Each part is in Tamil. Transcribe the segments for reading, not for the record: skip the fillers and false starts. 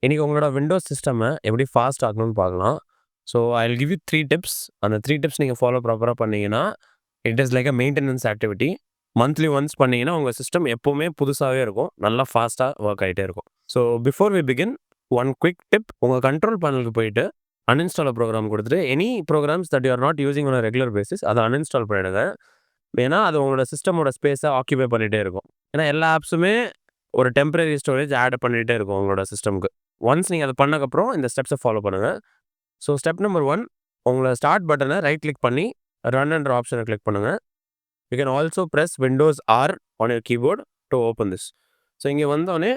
இன்னைக்கு உங்களோட விண்டோஸ் சிஸ்டம எப்படி ஃபாஸ்ட் ஆக்கணும்னு பார்க்கலாம். So I will give you 3 tips. அந்த 3 டிப்ஸ் நீங்க ஃபாலோ ப்ராப்பரா பண்ணீங்கன்னா, it is like a maintenance activity. Monthly once பண்ணீங்கன்னா, உங்க சிஸ்டம் எப்பவுமே புதுசாவே இருக்கும். நல்லா ஃபாஸ்ட்டா வொர்க் ஆயிட்டே இருக்கும். So before we begin, one quick tip. உங்க கண்ட்ரோல் பேனலுக்கு போயிட்டு, அன்இன்ஸ்டால் ப்ரோகிராம் குடுத்துட்டு, any programs that you are not using on a regular basis அத அன்இன்ஸ்டால் பண்ணிடுங்க. ஏன்னா, அது உங்களோட சிஸ்டமோட ஸ்பேஸ ஆக்கியூபை பண்ணிட்டே இருக்கும். ஏன்னா, எல்லா ஆப்ஸுமே ஒரு டெம்பரரி ஸ்டோரேஜ் ஆட் பண்ணிட்டே இருக்கும் உங்களோட சிஸ்டம்க்கு. ஒன்ஸ் நீங்க அத பண்ணக்கப்புறம் இந்த ஸ்டெப்ஸ ஃபாலோ பண்ணுங்க. ஸோ ஸ்டெப் நம்பர் 1 உங்களோட ஸ்டார்ட் பட்டன ரைட் கிளிக் பண்ணி ரன் என்ற ஆப்ஷன கிளிக் பண்ணுங்க. You can also press Windows R on your keyboard to open this. So இங்க வந்தோனே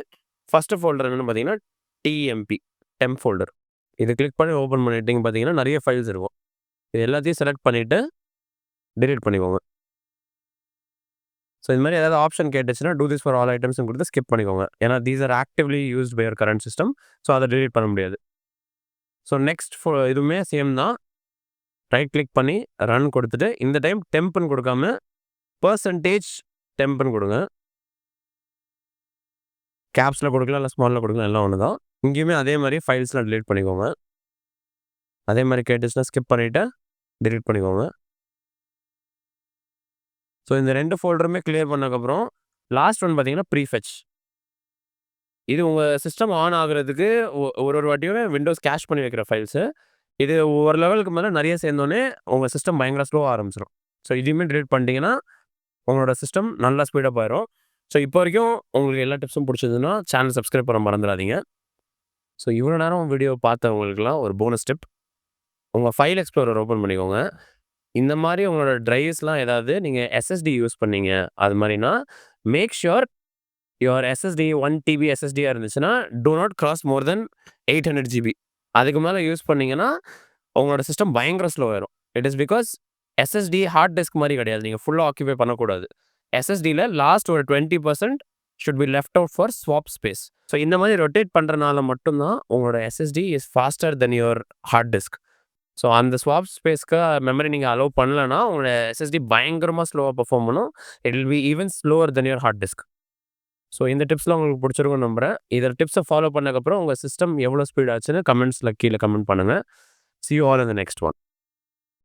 ஃபர்ஸ்ட் ஃபோல்டர் என்னன்னு பார்த்தீங்கன்னா, டிஎம்பி டெம்ப் ஃபோல்டர். இத கிளிக் பண்ணி ஓப்பன் பண்ணிட்டீங்க பார்த்தீங்கன்னா, நெறைய ஃபைல்ஸ் இருக்கும். இது எல்லாத்தையும் செலக்ட் பண்ணிட்டு டெலீட் பண்ணிக்கோங்க. ஸோ இது மாரி ஏதாவது ஆப்ஷன் கேட்டுச்சுன்னா, டூ திஸ் ஃபார் ஆல் ஐட்டம்ஸ்னு குடுத்து ஸ்கிப் பண்ணிக்கோங்க. ஏன்னா these are actively used by your current system. So அத டெலீட் பண்ண முடியாது. ஸோ நெக்ஸ்ட் இதுவுமே சேம் தான். ரைட் கிளிக் பண்ணி ரன் குடுத்துட்டு, இந்த டைம் டெம்ப்ன்னு குடுக்காம பெர்சன்டேஜ் டெம்ப்ன்னு குடுங்க. கேப்ஸ்ல குடுக்கலாம், இல்ல ஸ்மால்ல குடுக்கலாம். எல்லாம் ஒண்ணு தான். இங்கேயுமே அதே மாரி ஃபைல்ஸ்லாம் டெலீட் பண்ணிக்கோங்க. அதே மாரி கேட்டுச்சுன்னா ஸ்கிப் பண்ணிட்டு டெலீட் பண்ணிக்கோங்க. ஸோ இந்த 2 ஃபோல்டருமே கிளியர் பண்ணதுக்கப்புறம், லாஸ்ட் ஒன் பார்த்தீங்கன்னா ப்ரீஃபெட்ச். இது உங்க சிஸ்டம் ஆன் ஆகுறதுக்கு ஒரு வாட்டியும் விண்டோஸ் கேஷ் பண்ணி வைக்கிற ஃபைல்ஸு. இது ஒரு லெவலுக்கு மேல நெறைய சேர்ந்தோனே, உங்க சிஸ்டம் பயங்கர ஸ்லோவா ஆரம்பிச்சுரும். ஸோ இதையுமே டெலீட் பண்ணிட்டீங்கன்னா, உங்களோட சிஸ்டம் நல்லா ஸ்பீடப் ஆயிரும். ஸோ இப்போ வரைக்கும் உங்களுக்கு எல்லா டிப்ஸும் புடிச்சதுன்னா, சேனல் சப்ஸ்கிரைப் பண்ண மறந்துறாதீங்க. ஸோ இவ்வளோ நேரம் வீடியோ பார்த்தவங்களுக்குலாம் ஒரு போனஸ் டிப். உங்க ஃபைல் எக்ஸ்ப்ளோரர் ஓப்பன் பண்ணிக்கோங்க. இந்த மாரி உங்களோட டிரைவ்ஸ்லாம் ஏதாவது நீங்க எஸ்எஸ்டி யூஸ் பண்ணீங்க, அது மாரினா, make sure your SSD 1 TB எஸ்எஸ்டியா இருந்துச்சுன்னா, do not cross more than 800 GB. அதுக்கு மேல யூஸ் பண்ணீங்கன்னா, உங்களோட சிஸ்டம் பயங்கர ஸ்லோ ஆயிரும். It is because SSD hard disk மாரி கிடையாது. நீங்க ஃபுல்லா ஆக்கியூபை பண்ணக்கூடாது. எஸ்எஸ்டில லாஸ்ட் ஒரு 20% should be left out for swap space. So இந்த மாரி ரொட்டேட் பண்றனால மட்டும் தான் உங்களோட SSD is faster then your hard disk. So அந்த ஸ்வாப் ஸ்பேஸ்க்கு மெமரி நீங்க அலோவ் பண்ணலன்னா, உங்களோட எஸ்எஸ்டி பயங்கரமா ஸ்லோவா பெர்ஃபார்ம் பண்ணும். It will be even slower then your hard disk. So இந்த டிப்ஸ்லாம் உங்களுக்கு புடிச்சிருக்கும்னு நம்புறேன். இந்த டிப்ஸ ஃபாலோ பண்ணதுக்கப்புறம் உங்க சிஸ்டம் எவ்வளோ ஸ்பீட் ஆச்சுன்னு கமெண்ட்ஸ்ல கீழ கமெண்ட் பண்ணுங்க. See you all in the next one.